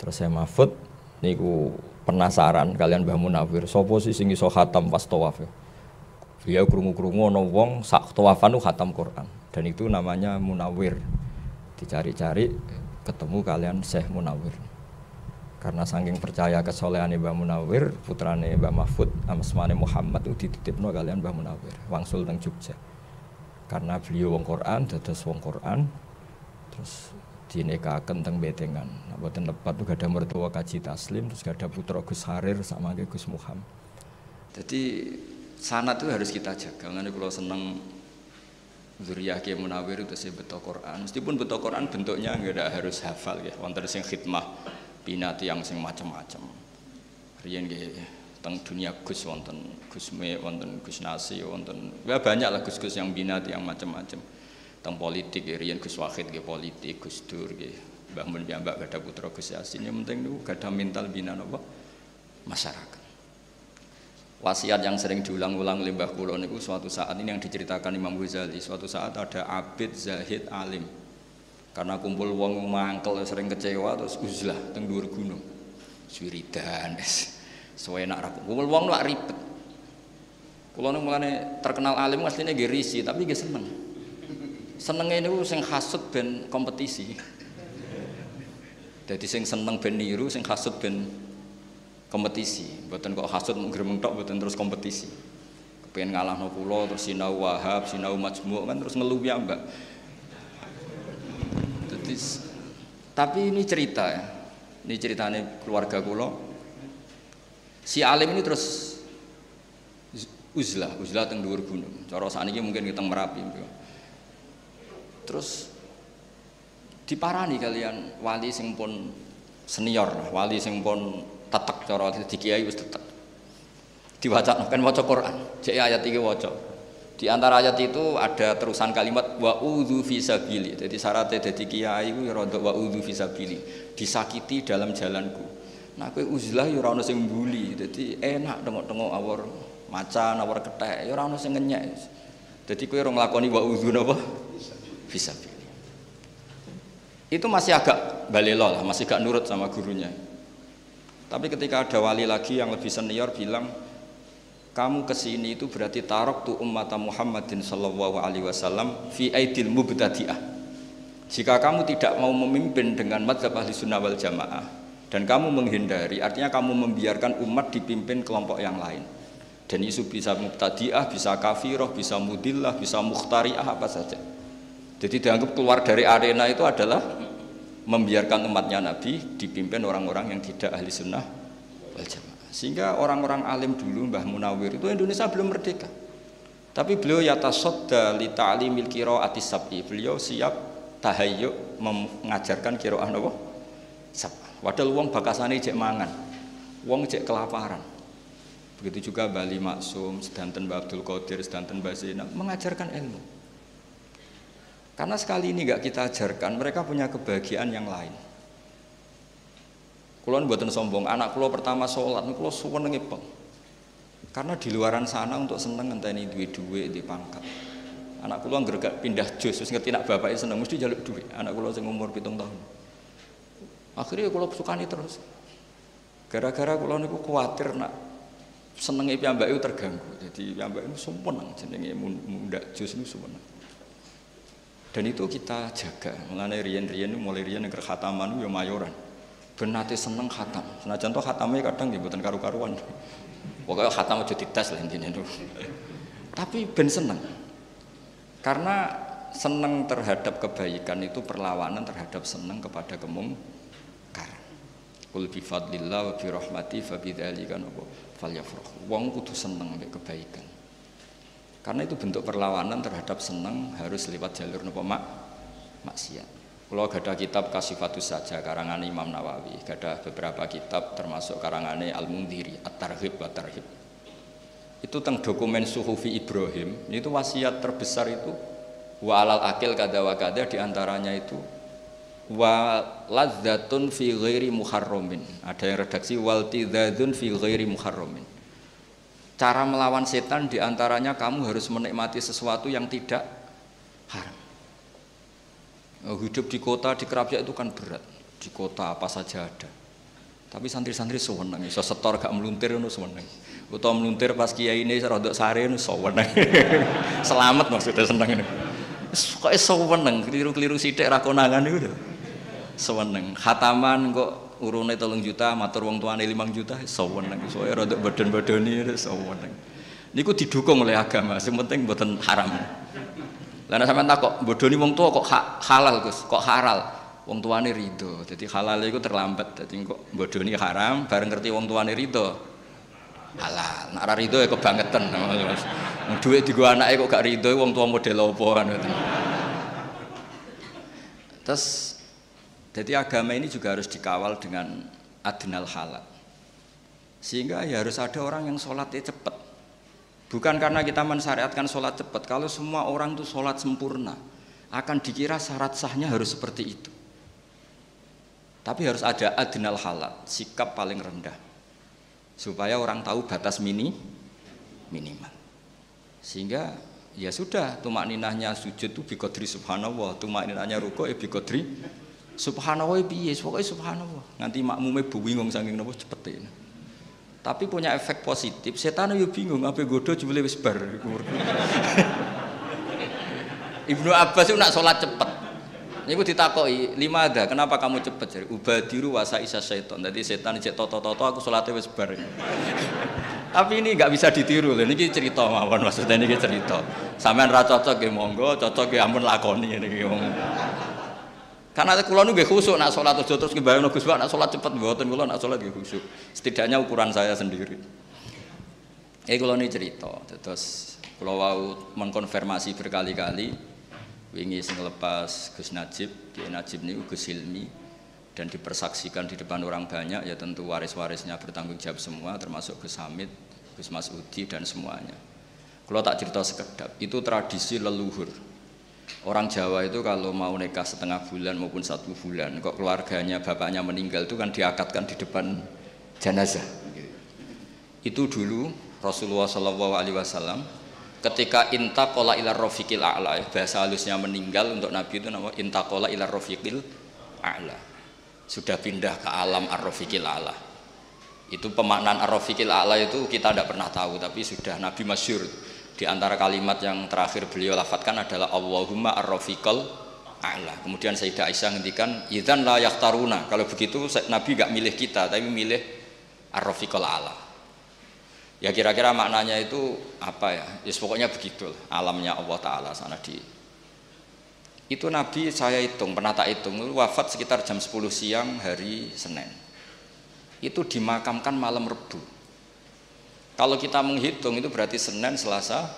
Terus saya Mahfud niku penasaran kalian Mbah Munawir, sapa sih sing iso khatam pas tawaf ya? Beliau krungu-krungu ana wong sak tawafan ku khatam Quran dan itu namanya Munawir. Dicari-cari ketemu kalian Syekh Munawir. Karena saking percaya kesolehane Mbah Munawir, putrane Mbah Mahfud, asmane Muhammad itu dititipno kalian Mbah Munawir, wangsul teng Jogja. Karena beliau wong Quran, dados wong Quran, terus dinikahaken teng Betengan. Nah, boten lepat tuh gada mertua Kaji Taslim, terus gada putra Gus Harir sama Gus Muhammad. Jadi sanad itu harus kita jaga. Ngene kula seneng zuriyah Kiai Munawir itu sih beto Quran. Meskipun beto Quran bentuknya enggak harus hafal ya. Wonten sing khidmah pinati yang sing macam-macam. Riyen nggih teng dunia Gus wonten Gus Me, wonten Gus Nasi, wonten ya banyak lah Gus-gus yang pinati yang macam-macam. Teng politik riyen Gus Wahid nggih politik, Gus Dur nggih Mbah Mun piyambak gadah putra Gus Yasin. Yang penting niku gadah mental bina napa masyarakat. Wasiat yang sering diulang-ulang oleh Mbah kula niku suatu saat ini yang diceritakan Imam Ghazali, suatu saat ada abid zahid alim. Karena kumpul wong mangkel sering kecewa terus uzlah teng dhuwur gunung. Wiridan suwe nak rapi. Kumpul wong nak ribet. Kula niku mulane terkenal alim asline nggih risi tapi nggih seneng. Senenge niku sing hasud ben kompetisi. Dadi sing seneng ben niru, sing hasud ben kompetisi. Mboten kok hasud gremeng tok mboten terus kompetisi. Kepengin ngalahno kula terus sinau Wahab, sinau Majmu' kan terus ngelu piyambak. Tapi ini cerita ya, ini ceritanya keluarga kula. Si alim ini terus uzlah teng dhuwur gunung. Cara sakniki mungkin teng Merapi. Terus diparani kalian wali sing pun senior, wali sing pun tetek cara di kiai wis tetek. Diwaca kan maca Quran, cek ayat iki waca. Di antara ayat itu ada terusan kalimat wa'udzu fisabili. Jadi syaratnya dadi kiai ku ya rada wa'udzu fisabili, disakiti dalam jalanku. Nah kowe uzlah ya ora ono sing mbuli. Dadi enak tengok-tengok awor macan, awor kethek, ya ora ono sing ngenyek. Dadi kowe ora nglakoni wa'udzu napa fisabili. Itu masih agak balelo lah, masih gak nurut sama gurunya. Tapi ketika ada wali lagi yang lebih senior bilang, kamu kesini itu berarti tarok tu ummata Muhammadin sallallahu alaihi wasallam fi aidil mubtadi'ah. Jika kamu tidak mau memimpin dengan mazhab ahli sunnah wal jamaah dan kamu menghindari, artinya kamu membiarkan umat dipimpin kelompok yang lain. Dan isu bisa mubtadi'ah, bisa kafirah, bisa mudillah, bisa mukhtari'ah apa saja. Jadi dianggap keluar dari arena itu adalah membiarkan umatnya Nabi dipimpin orang-orang yang tidak ahli sunnah wal jamaah. Sehingga orang-orang alim dulu Mbah Munawir itu Indonesia belum merdeka. Tapi beliau yatasodda li ta'limil qira'ati sab'i. Beliau siap tahayyuk mengajarkan qira'ah napa? Sab'. Padahal wong bakasane cek mangan. Wong cek kelaparan. Begitu juga Bali Maksum, sedanten Mbah Abdul Qadir, sedanten Mbah Zainab mengajarkan ilmu. Karena sekali ini enggak kita ajarkan, mereka punya kebahagiaan yang lain. Kulo mboten sombong, anak kulo pertama sholat kulo suwenenge peng. Karena di luaran sana untuk seneng ngenteni duwe-duwe di pangkat. Anak kulo anggere gak pindah jos wis ngerti nak bapake seneng mesti njaluk duit. Anak kulo sing umur 7 tahun. Akhirnya kulo sukani terus. Gara-gara kulo niku kuwatir nak senenge piyambake terganggu. Jadi piyambake niku sumpun jenenge mundak jos niku sumpun. Dan itu kita jaga. Mulane riyen-riyen mulai riyen nek khataman yo mayoran. Ben nate seneng khatam. Senajan to khatame kadang nggih mboten karu-karuan. Pokoke khatam aja dites lah intine niku. Tapi ben seneng. Karena seneng terhadap kebaikan itu perlawanan terhadap seneng kepada kemungkaran. Qul bi fadlillah wa bi rahmati fa bidzalika falyafrahu. Wong kudu seneng ambek kebaikan. Karena itu bentuk perlawanan terhadap seneng harus lewat jalur napa maksiat. Kalau ada kitab Kasifatus Saja karangan Imam Nawawi, ada beberapa kitab termasuk karangannya Al-Mundhiri, At-Targhib wa Tarhib. Itu tentang dokumen Suhufi Ibrahim, itu wasiat terbesar itu wa alal akil kada wa kada, diantaranya itu wa ladzatun fi ghairi muharramin. Ada yang redaksi wal tidzadzun fi ghairi muharramin. Cara melawan setan diantaranya kamu harus menikmati sesuatu yang tidak haram. Hidup di kota, di Kerapia itu kan berat. Di kota apa saja ada. Tapi santri-santri seneng iso setor gak meluntir ngono seneng. Utawa meluntir pas kiai ini rodok sare ngono seneng. Selamat maksudnya seneng. Kok iso seneng keliru-keliru sithik ra konangan niku lho. Seneng. Khataman kok urune 3 juta, matur wong tuane 5 juta, seneng. Soale rodok badan-badani seneng. Niku didukung oleh agama, sing penting mboten haram. Lah nek sampean takok, bodoni wong tua kok halal Gus, kok haral? Wong tuane rido. Jadi halal iku terlambat. Dadi kok bodoni haram, bareng ngerti wong tuane rido. Halal. Nek ora rido ya kebangetan. Wong dhuwit digo anake kok gak rido, wong tua model apa kan. Terus jadi agama ini juga harus dikawal dengan adnal halal. Sehingga ya harus ada orang yang sholatnya cepat. Bukan karena kita mensyariatkan sholat cepat. Kalau semua orang itu sholat sempurna, akan dikira syarat sahnya harus seperti itu. Tapi harus ada adnal halal, sikap paling rendah, supaya orang tahu batas minimal. Sehingga ya sudah, tumak ninahnya sujud itu biqadri subhanallah, tumak ninahnya rukuk biqadri subhanallah piye, pokoknya subhanallah. Nanti makmume bingung saking napa cepet. Tapi punya efek positif, setan yo bingung apa godo jebule wis bar. Ibnu Abbas itu nak sholat cepet. Niku ditakoki, "Limada, kenapa kamu cepet?" Jare ubadiru wasa isa syaiton. Jadi setan cek toto-toto aku sholatnya wis bar. Tapi ini enggak bisa ditiru lho, niki cerita mawon maksudnya niki cerita. Sampeyan ra cocok nggih monggo, cocok nggih ampun lakoni niki wong. Karena kula nu nggih khusuk nak salat aja terus ngebayangno Gus Pak nak salat cepet mboten kula nak salat nggih khusuk. Setidaknya ukuran saya sendiri. Kula niki cerita, terus kula wau mengkonfirmasi berkali-kali wingi sing lepas Gus Najib, Kiai Najib niku Gus Hilmi dan dipersaksikan di depan orang banyak ya tentu waris-warisnya bertanggung jawab semua termasuk Gus Hamid, Gus Masudi dan semuanya. Kula tak cerita sekedap, itu tradisi leluhur. Orang Jawa itu kalau mau nikah setengah bulan maupun 1 bulan, kok keluarganya bapaknya meninggal itu kan diakadkan di depan jenazah. Itu dulu Rasulullah SAW ketika intaqala ila rafiqil a'la, bahasa halusnya meninggal untuk Nabi itu nama intaqala ila rafiqil a'la. Sudah pindah ke alam ar-rafiqil a'la. Itu pemaknaan ar-rafiqil a'la itu kita tidak pernah tahu, tapi sudah Nabi masyhur. Di antara kalimat yang terakhir beliau lafadzkan adalah Allahumma ar-rafiqal a'la. Kemudian Sayyidah Aisyah ngendikan, "Idzan la yakhtaruna." Kalau begitu Nabi enggak milih kita, tapi milih ar-rafiqal a'la. Ya kira-kira maknanya itu apa ya? Ya pokoknya begitu alamnya Allah Ta'ala sana di. Itu Nabi saya hitung, pernah tak hitung, wafat sekitar jam 10 siang hari Senin. Itu dimakamkan malam Rebu. Kalau kita menghitung itu berarti Senin, Selasa,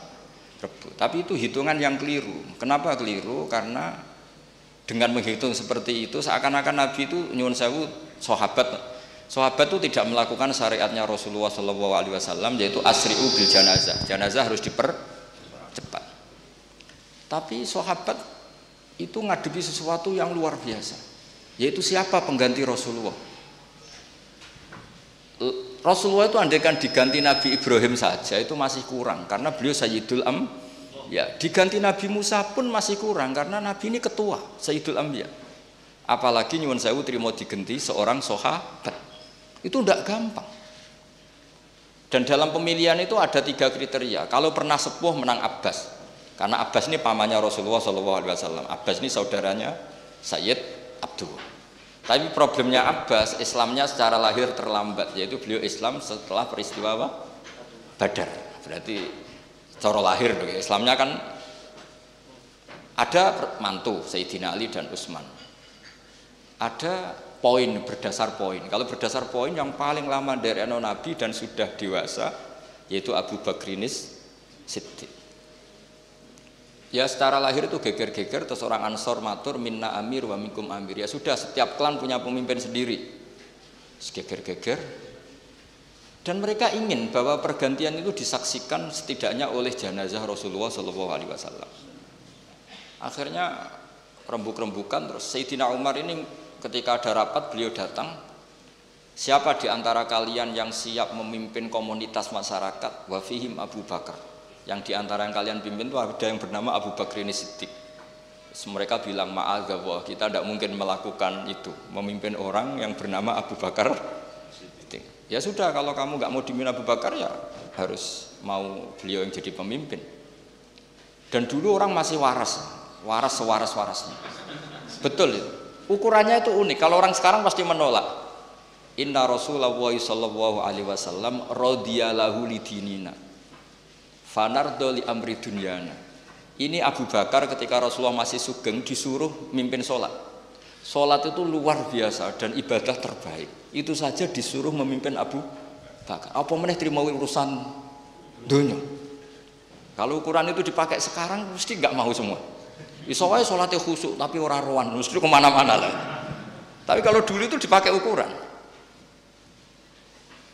Rebu. Tapi itu hitungan yang keliru. Kenapa keliru? Karena dengan menghitung seperti itu seakan-akan Nabi itu nyuwun sewu sahabat itu tidak melakukan syariatnya Rasulullah SAW, yaitu asri'u bil janazah. Janazah harus dipercepat. Tapi sahabat itu ngadepi sesuatu yang luar biasa, yaitu siapa pengganti Rasulullah. Rasulullah itu andaikan diganti Nabi Ibrahim saja itu masih kurang karena beliau Sayyidul Anbiya. Diganti Nabi Musa pun masih kurang karena Nabi ini ketua Sayyidul Anbiya. Apalagi nyuwun sewu trimo diganti seorang sahabat. Itu tidak gampang. Dan dalam pemilihan itu ada 3 kriteria. Kalau pernah sepuh menang Abbas. Karena Abbas ini pamannya Rasulullah SAW. Abbas ini saudaranya Sayyid Abdullah. Tapi problemnya Abbas, Islamnya secara lahir terlambat, yaitu beliau Islam setelah peristiwa Badar. Berarti secara lahir Islamnya kan ada mantu Sayyidina Ali dan Utsman. Ada poin berdasar poin. Kalau berdasar poin yang paling lama dari anak Nabi dan sudah dewasa yaitu Abu Bakrinis Siddiq. Ya secara lahir itu geger-geger, terus orang Ansor matur minna amir wa minkum amir. Ya sudah, setiap klan punya pemimpin sendiri. Geger-geger. Dan mereka ingin bahwa pergantian itu disaksikan setidaknya oleh jenazah Rasulullah SAW. Akhirnya rembuk-rembukan, terus Sayyidina Umar ini ketika ada rapat beliau datang. Siapa di antara kalian yang siap memimpin komunitas masyarakat? Wa fihim Abu Bakar. Yang diantara yang kalian pimpin itu ada yang bernama Abu Bakrin Siddiq. Mereka bilang ma'adzallah, kita tidak mungkin melakukan itu, memimpin orang yang bernama Abu Bakar Siddiq. Ya sudah, kalau kamu nggak mau dipimpin Abu Bakar ya harus mau beliau yang jadi pemimpin. Dan dulu orang masih waras sewaras-warasnya. Betul itu. Ukurannya itu unik. Kalau orang sekarang pasti menolak. Inna Rasulullah sallallahu alaihi wasallam radhiyalahu lidinina. Fanardo li amri dunyana. Ini Abu Bakar ketika Rasulullah masih sugeng disuruh mimpin sholat. Sholat itu luar biasa dan ibadah terbaik. Itu saja disuruh memimpin Abu Bakar. Apa meneh terima urusan dunia. Kalau ukuran itu dipakai sekarang mesti nggak mau semua. Iso wae sholatnya khusyuk tapi ora rohan, mesti kemana-mana lah. Tapi kalau dulu itu dipakai ukuran.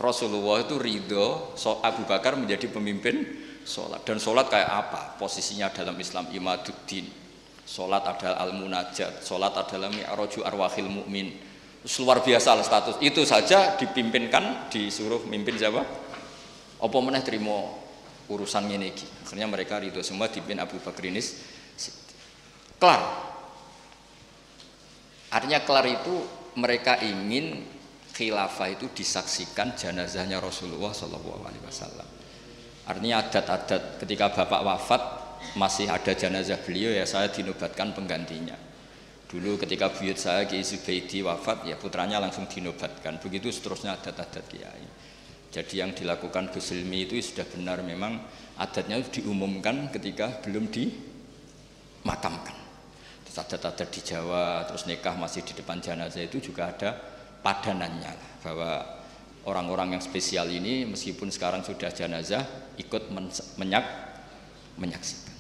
Rasulullah itu ridho Abu Bakar menjadi pemimpin sholat. Dan sholat kayak apa? Posisinya dalam Islam imaduddin. Sholat adalah al-munajat, sholat adalah mi'raju arwahil mu'min. Luar biasa lah status. Itu saja dipimpinkan, disuruh mimpin siapa? Apa meneh terima urusan ini. Akhirnya mereka ridho semua dipimpin Abu Bakrinis. Kelar. Artinya kelar itu mereka ingin khilafah itu disaksikan jenazahnya Rasulullah SAW. Artinya adat-adat ketika bapak wafat masih ada jenazah beliau ya saya dinobatkan penggantinya. Dulu ketika buyut saya Kiai Zubaidi wafat ya putranya langsung dinobatkan. Begitu seterusnya adat-adat kiai. Jadi yang dilakukan Gus Ilmi itu sudah benar, memang adatnya diumumkan ketika belum dimakamkan. Terus adat-adat di Jawa, terus nikah masih di depan jenazah itu juga ada padanannya bahwa orang-orang yang spesial ini meskipun sekarang sudah jenazah ikut menyaksikan.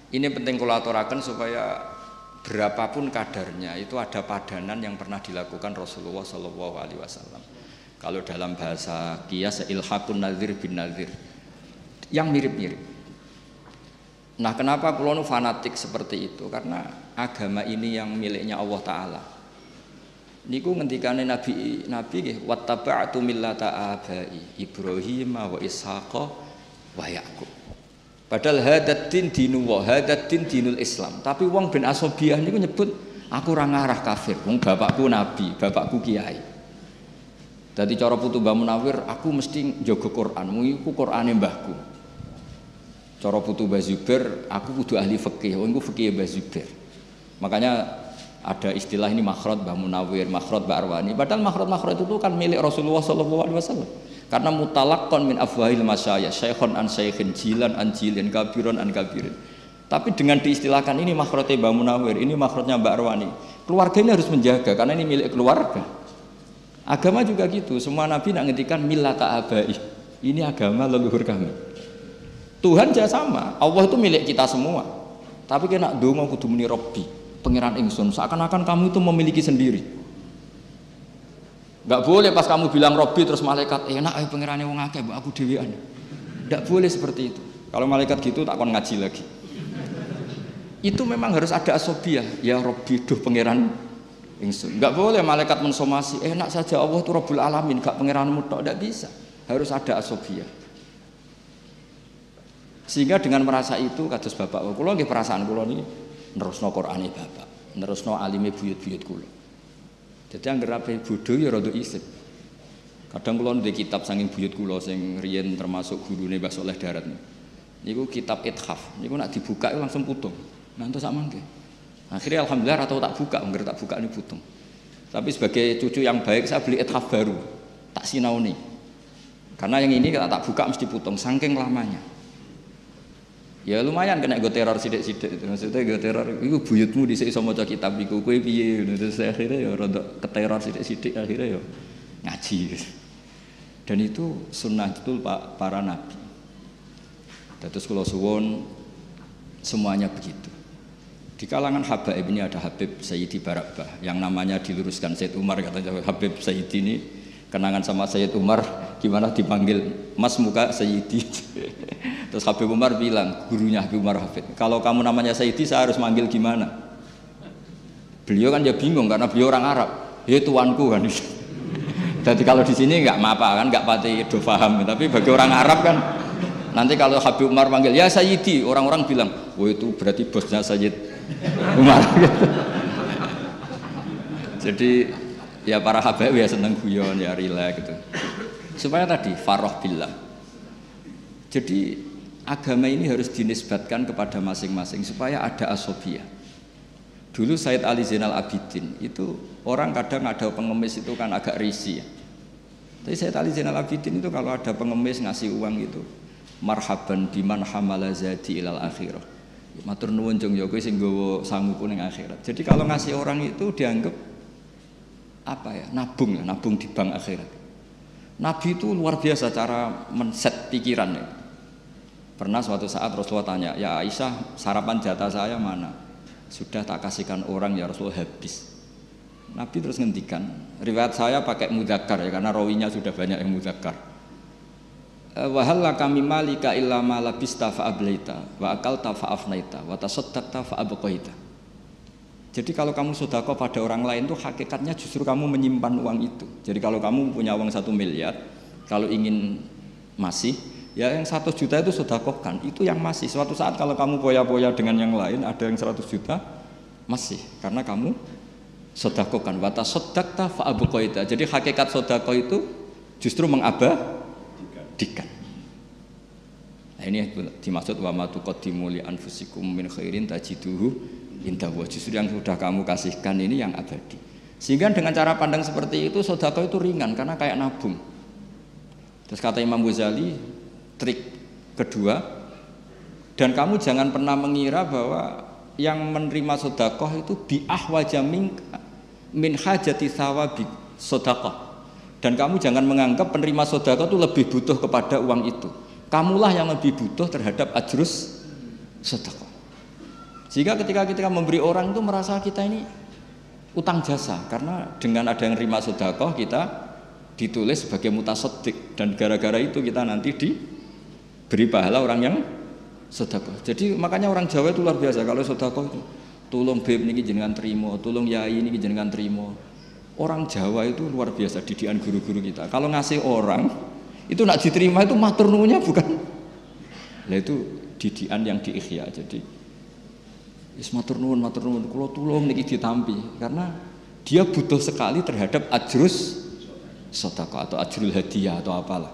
Ini penting kula aturaken supaya berapapun kadarnya itu ada padanan yang pernah dilakukan Rasulullah SAW. Kalau dalam bahasa qiyas ilhaqun nazir bin nazir yang mirip-mirip. Nah, kenapa kula nu fanatik seperti itu? Karena agama ini yang miliknya Allah Ta'ala. Niku ngendikane Nabi nggih wattaba'tu millata abai Ibrahim wa Ishaqa wa Yaqub. Padahal hadat din dinullah, hadat din dinul Islam. Tapi wong ben asobiyah niku nyebut aku ora ngarah kafir. Wong bapakku nabi, bapakku kiai. Dadi cara putu Mbah Munawir, aku mesti njaga Quran, iku Qurane mbahku. Cara putu Mbah Zubair, aku kudu ahli fikih, iku fikih Mbah Zubair. Makanya ada istilah ini makhraj Mbah Munawir, makhraj Mbah Arwani. Padahal makhraj itu kan milik Rasulullah SAW. Karena mutalaqqan min afwahil masyayikh, syaikhun an syaikhin, jilan an jilin, kabirun an kabirin. Tapi dengan diistilahkan ini makhrajnya Mbah Munawir, ini makhrajnya Mbah Arwani. Keluarganya harus menjaga karena ini milik keluarga. Agama juga gitu, semua nabi nak ngendikan millata abai. Ini agama leluhur kami. Tuhan juga sama, Allah itu milik kita semua. Tapi kena donga kudu muni Rabbi, pangeran ingsun. Seakan-akan kamu itu memiliki sendiri. Enggak boleh pas kamu bilang Rabbi terus malaikat enak ae pangerane wong akeh mbok aku dhewean. Enggak boleh seperti itu. Kalau malaikat gitu tak kon ngaji lagi. Itu memang harus ada asobiah, ya Rabbi duh pangeran ingsun. Enggak boleh malaikat mensomasi enak saja Allah itu Rabbul Alamin, gak pangeranmu tok, enggak bisa. Harus ada asobiah. Sehingga dengan merasa itu kados bapak kula nggih perasaan kula niki nerusno Qur'ane bapak, nerusno alime buyut-buyut kula. Jadi anggere ape bodho ya rada isip. Kadang kula ndek kitab saking buyut kula sing riyen termasuk gurune Mbah Saleh Darat. Niku kitab Ithaf. Niku nek dibuka langsung putung. Nanti sak mangke. Akhirnya alhamdulillah atau tak buka, enggak tak buka ini putung. Tapi sebagai cucu yang baik saya beli ithaf baru, tak sinauni. Karena yang ini kalau tak buka mesti putung, saking lamanya. Ya lumayan kena gue teror sidik-sidik itu. Maksudnya gue teror, itu buyutmu dhisik iso maca kitab iku, kowe piye? Terus akhirnya ya rada keteror sidik-sidik akhirnya ya ngaji. Dan itu sunnah betul Pak para nabi. Terus kula suwun semuanya begitu. Di kalangan habaib ini ada Habib Sayyidi Barakbah yang namanya diluruskan Sayyid Umar, katanya Habib Sayyidi ini kenangan sama Sayyid Umar gimana dipanggil Mas muka Sayyidi. Terus Habib Umar bilang, gurunya Habib Umar Hafid, kalau kamu namanya Sayyidi saya harus manggil gimana? Beliau kan ya bingung karena beliau orang Arab. Ya tuanku kan. Jadi kalau di sini nggak apa kan, nggak pati do paham. Tapi bagi orang Arab kan nanti kalau Habib Umar panggil ya Sayyidi, orang-orang bilang, oh itu berarti bosnya Sayyid Umar. Jadi Ya para habaib ya seneng guyon ya rileks gitu. Supaya tadi farah billah. Jadi agama ini harus dinisbatkan kepada masing-masing supaya ada asobiyah. Dulu Said Ali Zainal Abidin itu orang kadang ada pengemis itu kan agak risih ya. Tapi Said Ali Zainal Abidin itu kalau ada pengemis ngasih uang itu marhaban biman hamala zadi ilal akhirah. Matur nuwun jong yo kowe sing nggawa sanguku ning akhirat. Jadi kalau ngasih orang itu dianggap apa ya? Nabung di bank akhirat. Nabi itu luar biasa cara men-set pikirannya. Pernah suatu saat Rasulullah tanya, "Ya Aisyah, sarapan jatah saya mana?" "Sudah tak kasihkan orang ya Rasulullah, habis." Nabi terus ngendikan, riwayat saya pakai mudzakkar ya karena rawinya sudah banyak yang mudzakkar. Wa hal laka mimmalika illa ma labista fa ablaita wa akalta fa afnaita wa tasaddaqta fa abqaita. Jadi kalau kamu sedekah pada orang lain itu hakikatnya justru kamu menyimpan uang itu. Jadi kalau kamu punya uang 1 miliar, kalau ingin masih ya yang 100 juta itu sedekahkan, itu yang masih. Suatu saat kalau kamu poya-poya dengan yang lain ada yang 100 juta masih karena kamu sedekahkan wa tasaddaqta fa abqaita. Jadi hakikat sedekah itu justru mengabadikan. Nah ini dimaksud wa ma tuqaddimu li anfusikum min khairin tajiduhu inda wa, justru yang sudah kamu kasihkan ini yang abadi. Sehingga dengan cara pandang seperti itu sedekah itu ringan karena kayak nabung. Terus kata Imam Ghazali, trik kedua, dan kamu jangan pernah mengira bahwa yang menerima sedekah itu bi ahwaja min hajati thawabi sedekah. Dan kamu jangan menganggap penerima sedekah itu lebih butuh kepada uang itu. Kamulah yang lebih butuh terhadap ajrus sedekah. Sehingga ketika kita memberi orang itu merasa kita ini utang jasa, karena dengan ada yang terima sedekah kita ditulis sebagai mutasaddiq, dan gara-gara itu kita nanti diberi pahala orang yang sedekah. Jadi makanya orang Jawa itu luar biasa kalau sedekah itu, tolong beb niki jenengan trimo, tolong yai niki jenengan trimo. Orang Jawa itu luar biasa didikan guru-guru kita. Kalau ngasih orang itu nak diterima itu matur nuwunnya bukan. Nah itu didikan yang diikhya. Jadi is matur nuwun kula tulung niki ditampi karena dia butuh sekali terhadap ajrus sedekah atau ajrul hadiah atau apalah.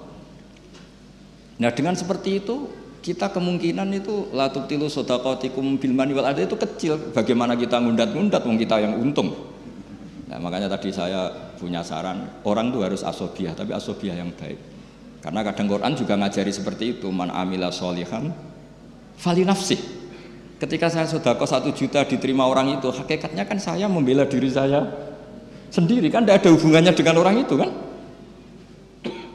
Nah dengan seperti itu kita kemungkinan itu la tubtilu shadaqatikum bil mani wal adha itu kecil. Bagaimana kita ngundat-ngundat wong kita yang untung. Nah, makanya tadi saya punya saran, orang itu harus asobiah, tapi asobiah yang baik. Karena kadang Quran juga ngajari seperti itu, man amila sholihan fali nafsih. Ketika saya sedekah 1 juta diterima orang itu, hakikatnya kan saya membela diri saya sendiri, kan tidak ada hubungannya dengan orang itu kan.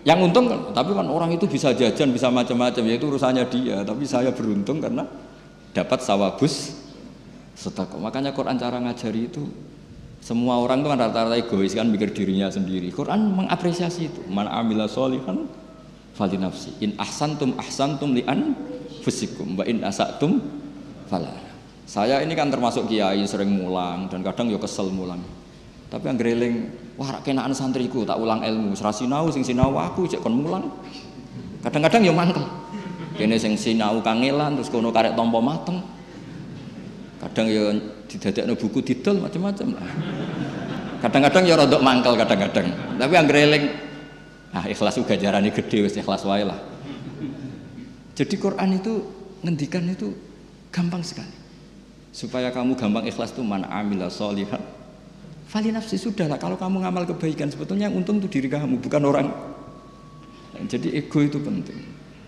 Yang untung kan, tapi kan orang itu bisa jajan, bisa macam-macam, ya itu urusannya dia. Tapi saya beruntung karena dapat sawabus sedekah. Makanya Quran cara ngajari itu, semua orang itu kan rata-rata egois kan, mikir dirinya sendiri. Quran mengapresiasi itu. Man amila sholihan fali nafsi. In ahsantum li anfusikum wa in asatum fala. Saya ini kan termasuk kiai sering mulang dan kadang yo kesel mulang. Tapi yang greling, wah rak kenaan santriku tak ulang ilmu, ora sinau sing sinau aku cek kon mulang. Kadang-kadang yo mangkel. Kene sing sinau kangelan terus kono karek tampa mateng. Kadang yo didadekno buku didol macam-macam. Kadang-kadang ya rodok mangkel kadang-kadang. Tapi yang greling ikhlas juga jarane gede wis ikhlas wae lah. Jadi Quran itu ngendikan itu gampang sekali. Supaya kamu gampang ikhlas itu man amila sholihan fali nafsi, sudahlah kalau kamu ngamal kebaikan sebetulnya yang untung itu diri kamu bukan orang. Jadi ego itu penting.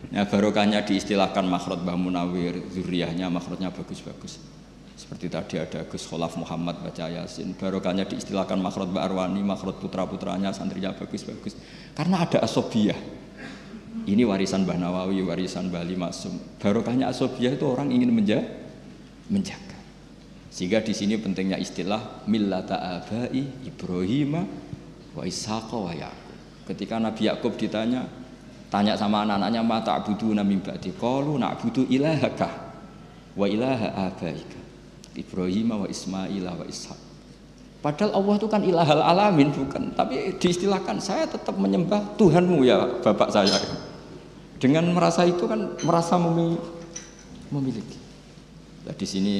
Ya barokahnya diistilahkan makhraj Mbah Munawir, zuriyahnya makhrajnya bagus-bagus. Seperti tadi ada Gus Kholaf Muhammad baca Yasin, barokahnya diistilahkan makhraj Mbak Arwani, makhraj putra-putranya santrinya bagus-bagus. Karena ada asobiyah. Ini warisan Mbah Nawawi, warisan Mbah Ali Masum. Barokahnya asobiyah itu orang ingin menjaga. Sehingga di sini pentingnya istilah millata abai Ibrahim wa Ishaq wa Yaqub. Ketika Nabi Yakub tanya sama anak-anaknya, ma ta'buduna min ba'di? Qalu na'budu ilahaka wa ilaha abaika Ibrahim wa Ismail wa Ishaq. Padahal Allah itu kan ilahal alamin bukan, tapi diistilahkan saya tetap menyembah Tuhanmu ya bapak saya. Dengan merasa itu kan merasa memiliki. Nah, di sini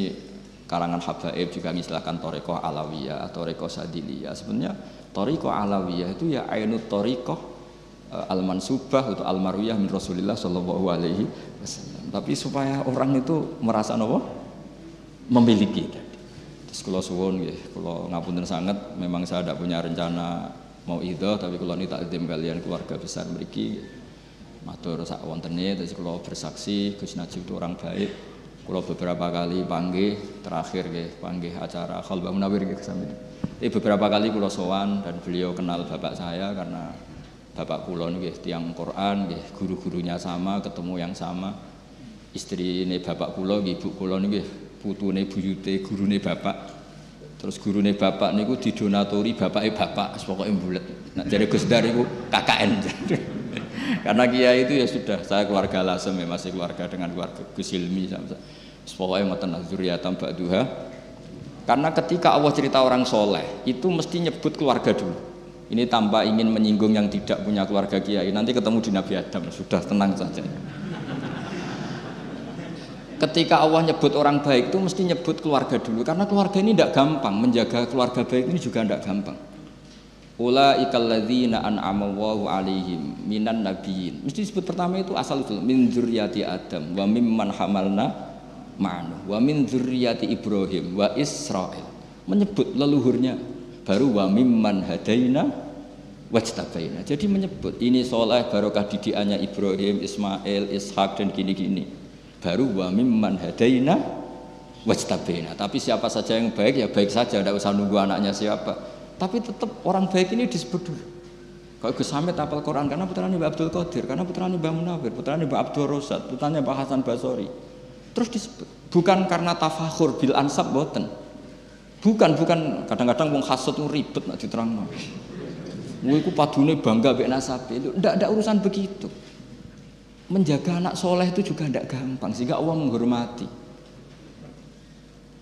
karangan habaib juga mengistilahkan thariqah alawiyah atau thariqah sadiliyah. Sebenarnya thariqah alawiyah itu ya ainut thariqah al-mansubah atau al-marwiyah min Rasulillah sallallahu alaihi wasallam. Tapi supaya orang itu merasa napa? Memiliki. Terus kula suwun nggih, kula ngapunten sangat, memang saya tidak punya rencana mau idhah, tapi kula ini takdim kalian keluarga besar mriki. Matur sak wontene, terus kula bersaksi Gus Najib itu orang baik. Kula beberapa kali panggih, terakhir nggih panggih acara Khalbah Munawir nggih kesami. Beberapa kali kula sowan dan beliau kenal bapak saya karena bapak kula nggih tiyang Quran nggih, guru-gurunya sama, ketemu yang sama. Istrine bapak kula nggih ibu kula nggih putune buyute gurune bapak. Terus gurune bapak niku didonatori bapake bapak, pokoke mbulet. Nek jare Gus Dar iku KKN. Karena kiai itu ya sudah, saya keluarga Lasem ya, masih keluarga dengan keluarga Gus Hilmi sama. Pokoknya matan dzurriatan ba'duha. Karena ketika Allah cerita orang soleh itu mesti nyebut keluarga dulu. Ini tanpa ingin menyinggung yang tidak punya keluarga kiai. Nanti ketemu di Nabi Adam, sudah tenang saja. Ketika Allah nyebut orang baik itu mesti nyebut keluarga dulu, karena keluarga ini tidak gampang, menjaga keluarga baik ini juga tidak gampang. Ulaikal ladzina an'ama Allahu 'alaihim minan nabiyyin. Mesti disebut pertama itu asal usul min dzurriyyati Adam wa mimman hamalna ma'anu wa min dzurriyyati Ibrahim wa Israil. Menyebut leluhurnya, baru wa mimman hadaina wajtabaina. Jadi menyebut ini soleh barokah didikannya Ibrahim, Ismail, Ishak dan gini-gini. Baru wa mimman hadaina wajtabaina. Tapi siapa saja yang baik ya baik saja, tidak usah nunggu anaknya siapa. Tapi tetap orang baik ini disebut dulu. Kalau Gus Hamid hafal Quran karena putranya Mbak Abdul Qadir, karena putranya Mbak Munawir, putranya Mbak Abdul Rosad, putranya Mbak Hasan Basori. Terus disebut. Bukan karena tafakhur bil ansab boten. Bukan kadang-kadang wong hasud itu ribet nak diterangno. Kowe iku padune bangga mbek nasabe. Ndak urusan begitu. Menjaga anak soleh itu juga ndak gampang, sehingga Allah menghormati.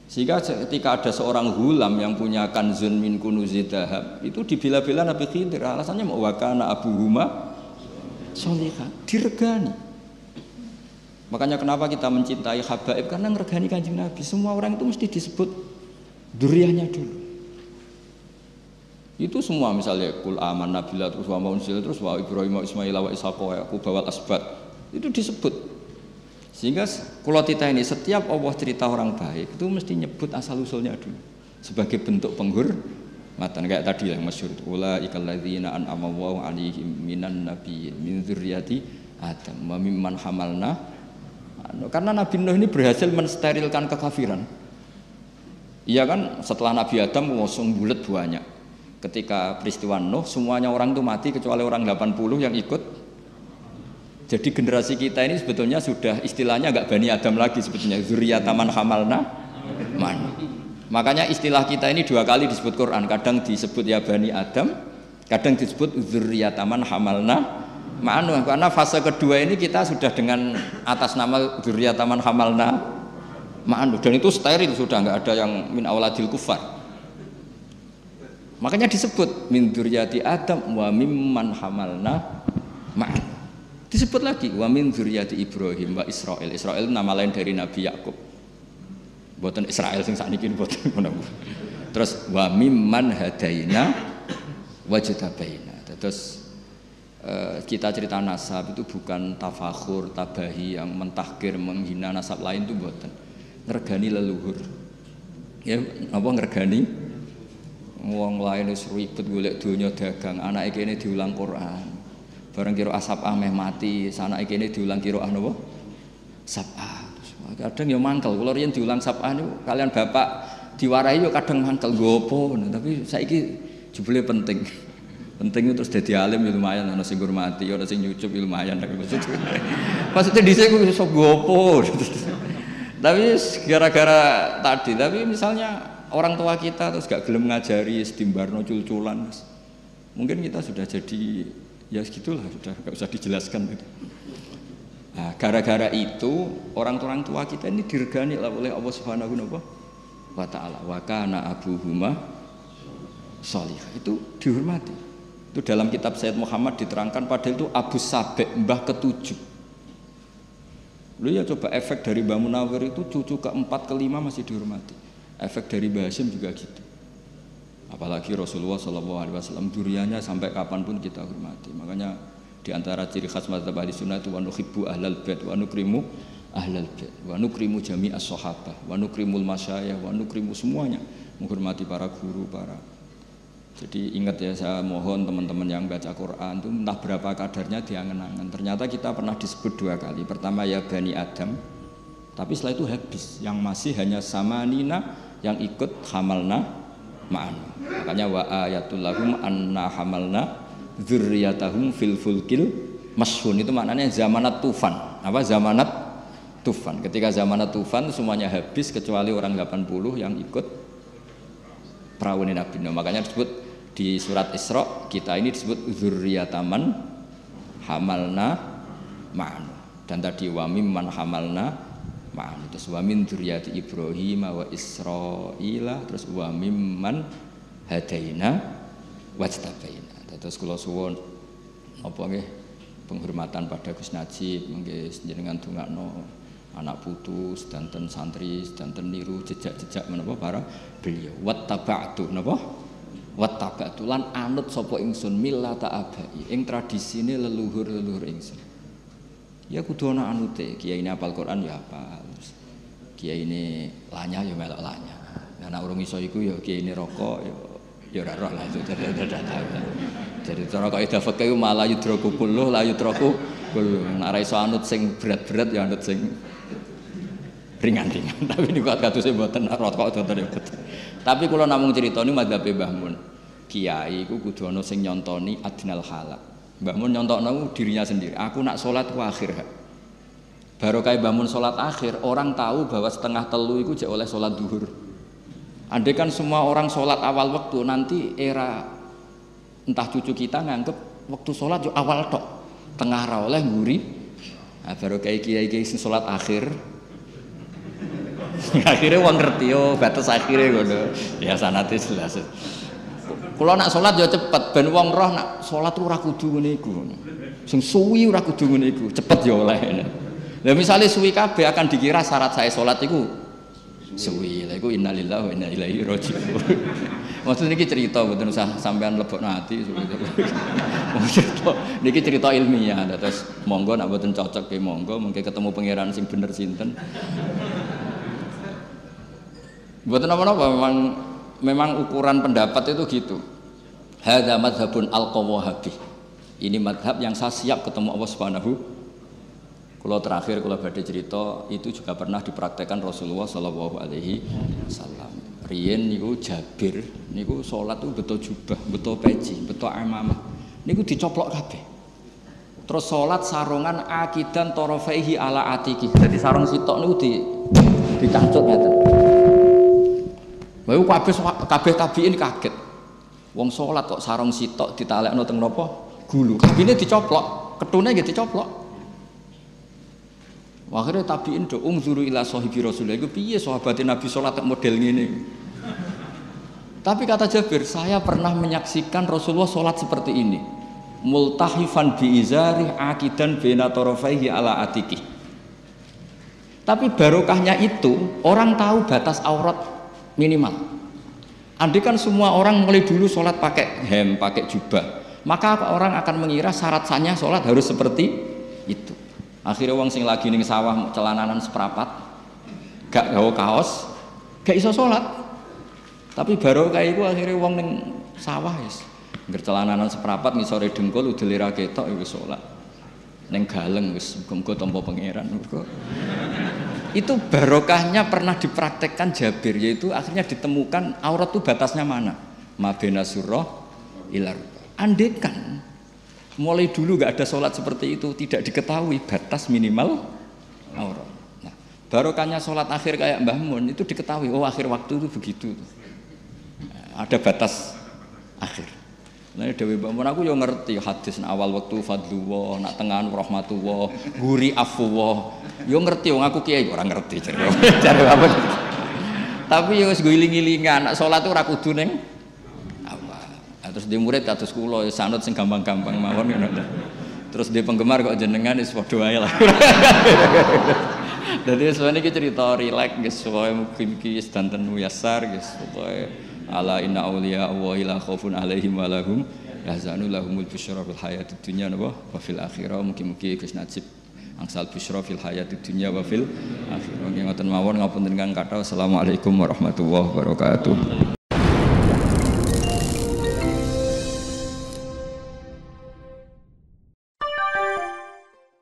Sehingga ketika ada seorang hulam yang punya kanzun min kunuzid dahab, itu dibela-bela Nabi Khidir, alasannya mau wakana abuhuma sholihah, diregani. Makanya kenapa kita mencintai habaib, karena ngeregani Kanjeng Nabi. Semua orang itu mesti disebut duriannya dulu. Itu semua misalnya kul aman nabila terus wa maunzil terus wa Ibrahim wa Ismail wa Ishaq wa Yaqub wal asbat. Itu disebut. Sehingga kalau kita ini setiap Allah cerita orang baik itu mesti nyebut asal usulnya dulu sebagai bentuk penghormatan, kayak tadi yang masyhur ulaikal ladzina an'ama Allahu 'alaihim minan nabiyyin min dzurriyyati Adam wa mimman hamalna. Karena Nabi Nuh ini berhasil mensterilkan kekafiran. Iya kan, setelah Nabi Adam ngosong bulet banyak. Ketika peristiwa Nuh semuanya orang itu mati kecuali orang 80 yang ikut. Jadi generasi kita ini sebetulnya sudah istilahnya agak Bani Adam lagi sebetulnya, dzurriyyataman hamalna man. Makanya istilah kita ini dua kali disebut Quran, kadang disebut ya Bani Adam, kadang disebut dzurriyyataman hamalna ma'anu. Karena fase kedua ini kita sudah dengan atas nama dzurriyyataman hamalna ma'anu, dan itu steril, sudah nggak ada yang min auladil kufar. Makanya disebut min dzurriyyati Adam wa mimman hamalna ma'anu. Disebut lagi wa min dzurriyyati Ibrahim wa Israil. Israil nama lain dari Nabi Yakub. Mboten Israil sing sakniki mboten ngono. Terus wa mimman hadaina wajtabaina. Terus kita cerita nasab itu bukan tafakhur, tabahi yang mentahkir, menghina nasab lain itu mboten. Ngregani leluhur. Ya, apa ngregani wong lain wis ribet golek donya dagang, anake kene diulang Quran. Barang kira asap meh mati, sana iki ini diulang kira napa? Sab'ah. Kadang ya mangkel, kula riyen diulang sab'ah niku kalian bapak diwarahi yo kadang mangkel gopo, tapi saiki jebule penting. Penting itu terus dadi alim ya lumayan, ana sing ngurmati, ana sing nyucup ya lumayan. Maksudnya dhisik ku iso gopo. Tapi gara-gara tadi, tapi misalnya orang tua kita terus gak gelem ngajari sedimbarno cul-culan. Mungkin kita sudah jadi ya segitulah, sudah nggak usah dijelaskan itu. Nah, gara-gara itu orang tua kita ini diregani oleh Allah Subhanahu wa Ta'ala. Wa kana abuhuma sholihah, itu dihormati. Itu dalam kitab Sayyid Muhammad diterangkan, padahal itu Abu Sabek, mbah ketujuh. Lu ya coba efek dari Mbah Munawir itu cucu keempat kelima masih dihormati. Efek dari Mbah Hasyim juga gitu. Apalagi Rasulullah SAW duriannya sampai kapanpun kita hormati. Makanya di antara ciri khas mazhab ahli sunnah itu wa nuhibbu ahlal bait wa nukrimu ahlal bait wa nukrimu jami'as sahabah wa nukrimul masyayikh wa nukrimu semuanya, menghormati para guru, para. Jadi ingat ya, saya mohon teman-teman yang baca Quran itu entah berapa kadarnya diangen-angen. Ternyata kita pernah disebut 2 kali. Pertama ya Bani Adam, tapi setelah itu habis. Yang masih hanya samanina yang ikut hamalna ma'ana. Makanya wa ayatul lahum anna hamalna dzurriyyatahum fil fulkil mashhun, itu maknanya zamanat tufan. Apa zamanat tufan? Ketika zamanat tufan semuanya habis kecuali orang 80 yang ikut perahu Nabi Nuh. Makanya disebut di surat Isra kita ini disebut dzurriyyataman hamalna ma'an. Dan tadi wa mimman hamalna ma'an, terus wa min dzurriyyati Ibrahim wa Israila, terus wa mimman hadaina wajtabaina. Terus kula suwun apa nggih penghormatan pada Gus Najib, nggih jenengan dongakno anak putu sedanten santri sedanten niru jejak-jejak menapa para beliau. Wattaba'tu napa? Wattaba'tu lan anut sapa ingsun millata abai ing tradisine leluhur-leluhur ingsun. Ya kudu ana anute. Kiai ini hafal Quran ya hafal. Kiai ini lanya ya melok lanya. Nek urung iso iku ya kiai ini rokok ya ora roh lah itu. Jadi cara kaidah fikih malah yudraku kulluh la yudraku kulluh. Nek ora iso anut sing berat-berat ya anut sing ringan-ringan. Tapi niku kadose mboten rokok contohnya betul. Tapi kula namung critani madzhab Mbah Mun. Kiai iku kudu ana sing nyontoni adnal halal. Mbah Mun nyontokno dirinya sendiri. Aku nak salat ku akhir. Barokah Mbah Mun salat akhir, orang tahu bahwa 2:30 iku jek oleh salat zuhur. Andai kan semua orang sholat awal waktu, nanti era entah cucu kita nganggep waktu sholat yo awal tok, tengah ra oleh nguri. Nah, baru kayak kiai sing sholat akhir. Akhirnya wong ngerti yo batas akhirnya ngono. Ya sanate jelas. Kula nak sholat yo cepet, ben wong roh nak sholat ora kudu ngene iku. Sing suwi ora kudu ngene iku, cepet yo oleh. Lah misale suwi kabeh akan dikira syarat saya sholat iku suwi, lha iku innalillahi wa inna ilaihi raji'un. Maksud niki cerita mboten usah sampean lebokno ati. Niki cerita ilmiah, terus monggo nek mboten cocok ke monggo, mungkin ketemu pangeran sing bener sinten. Mboten apa-apa, memang ukuran pendapat itu gitu. Hadza madzhabun al-Qawahabi. Ini madhab yang saya siap ketemu Allah Subhanahu. Kalau terakhir kalau badhe cerita itu juga pernah dipraktekkan Rasulullah Shallallahu Alaihi Wasallam. Riyen niku Jabir niku sholat tuh betul jubah, betul peci, betul amamah. Niku dicoplok kabeh. Terus sholat sarungan akidan torofaihi ala atiki. Jadi sarung sitok niku dicangcut ngeten. Bayu kabeh tabiin kaget. Wong sholat kok sarung sitok ditalekno teng napa? Gulu. Kabine dicoplok, ketune nggih dicoplok. Akhirnya tabiin do ungzuru ila sahibi Rasulullah itu piye sahabatin Nabi sholat model ngene. Tapi kata Jabir, saya pernah menyaksikan Rasulullah sholat seperti ini. Multahifan biizari akidan baina tarafaihi ala atiki. Tapi barokahnya itu orang tahu batas aurat minimal. Andai kan semua orang mulai dulu sholat pakai hem, pakai jubah, maka orang akan mengira syarat sahnya sholat harus seperti itu. Akhirnya wong sing lagi ning sawah celananan seprapat, gak gawa kaos, gak iso sholat. Tapi baru kayak itu akhirnya wong ning sawah wis ngger celananan seprapat ngisore dengkul udele ra ketok wis sholat. Ning galeng wis muga-muga tampa pangeran. Itu barokahnya pernah dipraktekkan Jabir, yaitu akhirnya ditemukan aurat itu batasnya mana? Mabena surah ilar. Andekan mulai dulu nggak ada sholat seperti itu, tidak diketahui batas minimal aurat. Nah, barokahnya sholat akhir kayak Mbah Mun itu diketahui, oh akhir waktu itu begitu. Nah, ada batas akhir. Nah, Dewi Mbah Mun aku yo ngerti hadis awal waktu fadlullah, nak tengahan rahmatullah, guri afwullah. Yo ngerti, wong aku kiai ora ngerti jare. Jare apa? Tapi yo wis guling-gilingan, nak sholat itu ora kudu ning terus dia murid kados kula ya sanut sing gampang-gampang mawon ngono. Terus dia penggemar kok jenengan wis padha wae lah. Jadi sebenarnya kita cerita rileks guys, supaya mungkin sedanten muyasar guys, supaya ala inna auliya Allahi la khaufun alaihim wa lahum yahzanun lahumul busyra fil hayatid dunya wa fil akhirah. Mugi-mugi Gus Najib angsal busyra fil hayatid dunya wa fil akhirah. Ngoten mawon ngapunten kang kathah. Assalamualaikum warahmatullahi wabarakatuh.